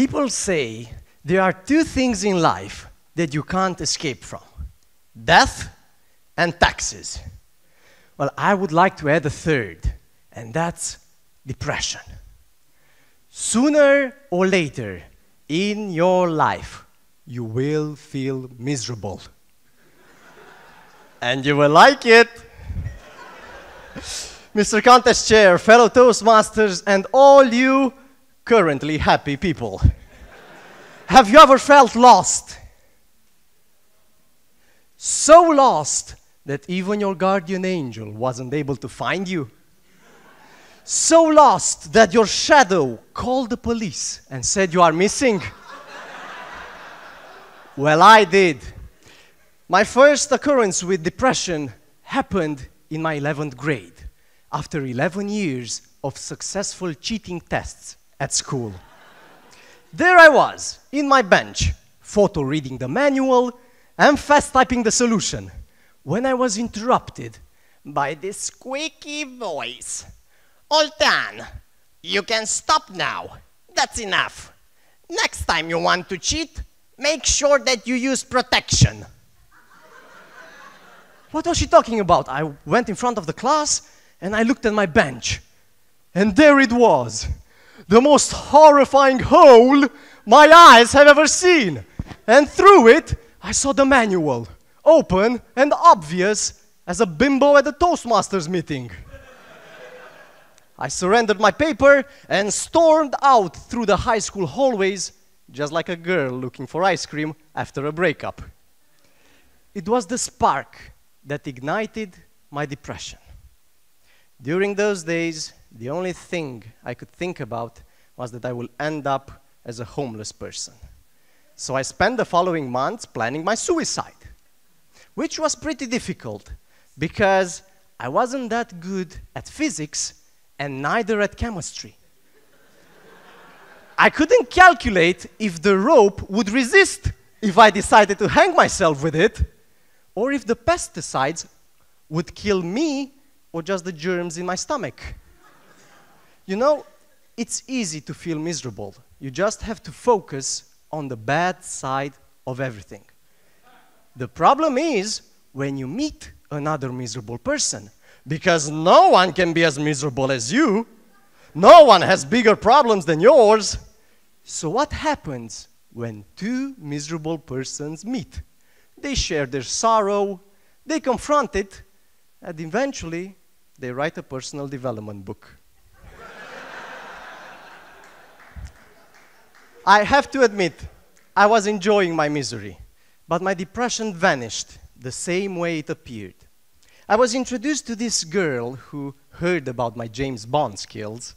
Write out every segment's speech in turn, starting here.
People say there are two things in life that you can't escape from: death and taxes. Well, I would like to add a third, and that's depression. Sooner or later in your life, you will feel miserable. And you will like it. Mr. Contest Chair, fellow Toastmasters, and all you currently happy people. Have you ever felt lost? So lost that even your guardian angel wasn't able to find you? So lost that your shadow called the police and said you are missing? Well, I did. My first occurrence with depression happened in my 11th grade, after 11 years of successful cheating tests at school. There I was, in my bench, photo reading the manual and fast typing the solution, when I was interrupted by this squeaky voice. "Oltean, you can stop now. That's enough. Next time you want to cheat, make sure that you use protection." What was she talking about? I went in front of the class and I looked at my bench. And there it was, the most horrifying hole my eyes have ever seen. And through it, I saw the manual, open and obvious as a bimbo at a Toastmasters meeting. I surrendered my paper and stormed out through the high school hallways, just like a girl looking for ice cream after a breakup. It was the spark that ignited my depression. During those days, the only thing I could think about was that I will end up as a homeless person. So I spent the following months planning my suicide, which was pretty difficult because I wasn't that good at physics and neither at chemistry. I couldn't calculate if the rope would resist if I decided to hang myself with it, or if the pesticides would kill me or just the germs in my stomach. You know, it's easy to feel miserable. You just have to focus on the bad side of everything. The problem is when you meet another miserable person, because no one can be as miserable as you. No one has bigger problems than yours. So what happens when two miserable persons meet? They share their sorrow, they confront it, and eventually they write a personal development book. I have to admit, I was enjoying my misery, but my depression vanished the same way it appeared. I was introduced to this girl who heard about my James Bond skills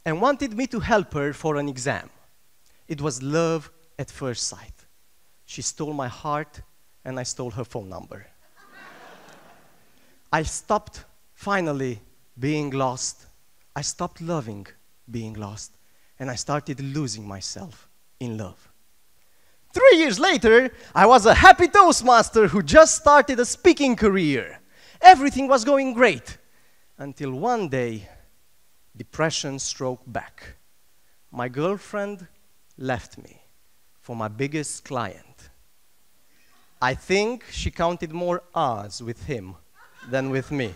and wanted me to help her for an exam. It was love at first sight. She stole my heart and I stole her phone number. I stopped finally being lost. I stopped loving being lost, and I started losing myself in love. 3 years later, I was a happy Toastmaster who just started a speaking career. Everything was going great, until one day, depression struck back. My girlfriend left me for my biggest client. I think she counted more hours with him than with me.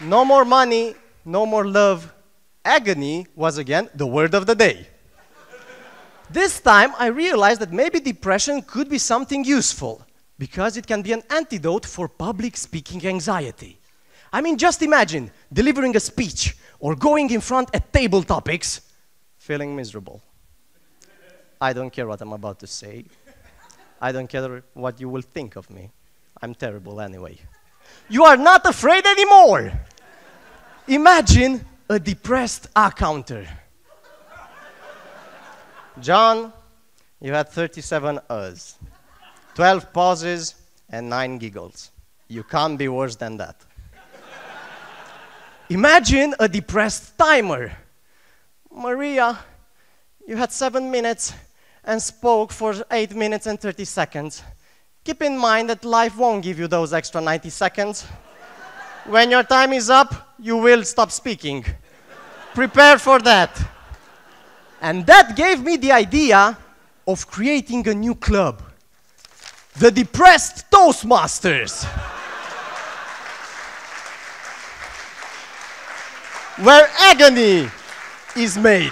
No more money, no more love. Agony was again the word of the day. This time I realized that maybe depression could be something useful, because it can be an antidote for public speaking anxiety. I mean, just imagine delivering a speech or going in front at table topics, feeling miserable. I don't care what I'm about to say. I don't care what you will think of me. I'm terrible anyway. You are not afraid anymore. Imagine a depressed accountant. John, you had 37 U's, 12 pauses, and 9 giggles. You can't be worse than that. Imagine a depressed timer. Maria, you had 7 minutes and spoke for 8 minutes and 30 seconds. Keep in mind that life won't give you those extra 90 seconds. When your time is up, you will stop speaking. Prepare for that. And that gave me the idea of creating a new club. The Depressed Toastmasters. Where agony is made.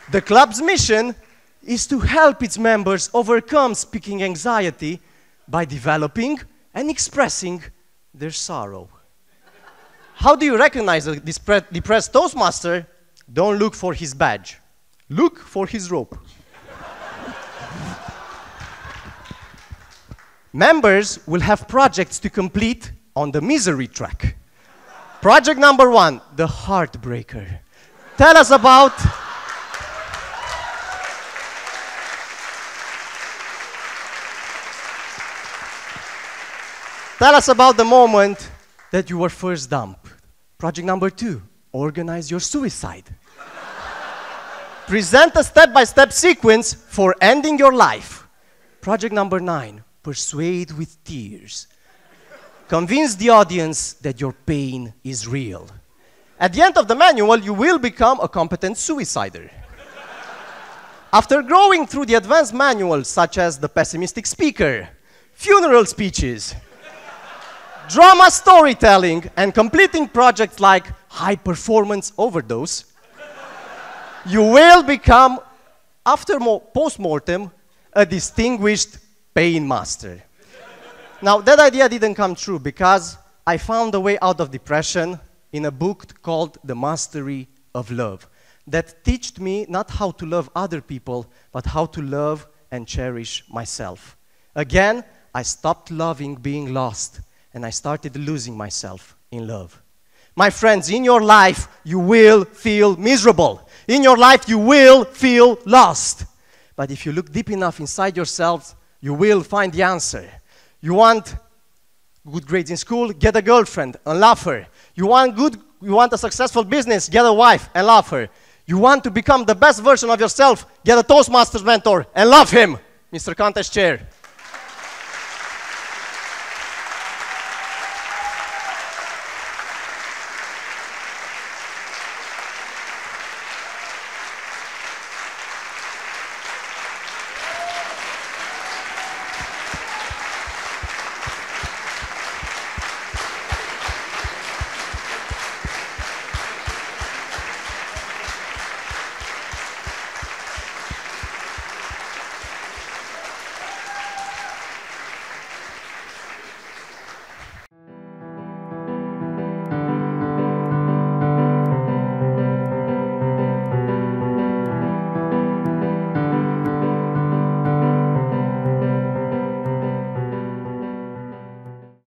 The club's mission is to help its members overcome speaking anxiety by developing and expressing their sorrow. How do you recognize a depressed Toastmaster? Don't look for his badge. Look for his rope. Members will have projects to complete on the misery track. Project number 1, the Heartbreaker. Tell us about... Tell us about the moment that you were first dumped. Project number 2, organize your suicide. Present a step-by-step sequence for ending your life. Project number 9, persuade with tears. Convince the audience that your pain is real. At the end of the manual, you will become a competent suicider. After going through the advanced manuals such as the pessimistic speaker, funeral speeches, drama storytelling, and completing projects like high performance overdose, you will become, after post-mortem, a distinguished pain master. Now, that idea didn't come true because I found a way out of depression in a book called The Mastery of Love that taught me not how to love other people, but how to love and cherish myself. Again, I stopped loving being lost, and I started losing myself in love. My friends, in your life, you will feel miserable. In your life, you will feel lost. But if you look deep enough inside yourselves, you will find the answer. You want good grades in school, get a girlfriend and love her. You want a successful business, get a wife and love her. You want to become the best version of yourself, get a Toastmasters mentor and love him. Mr. Contest Chair.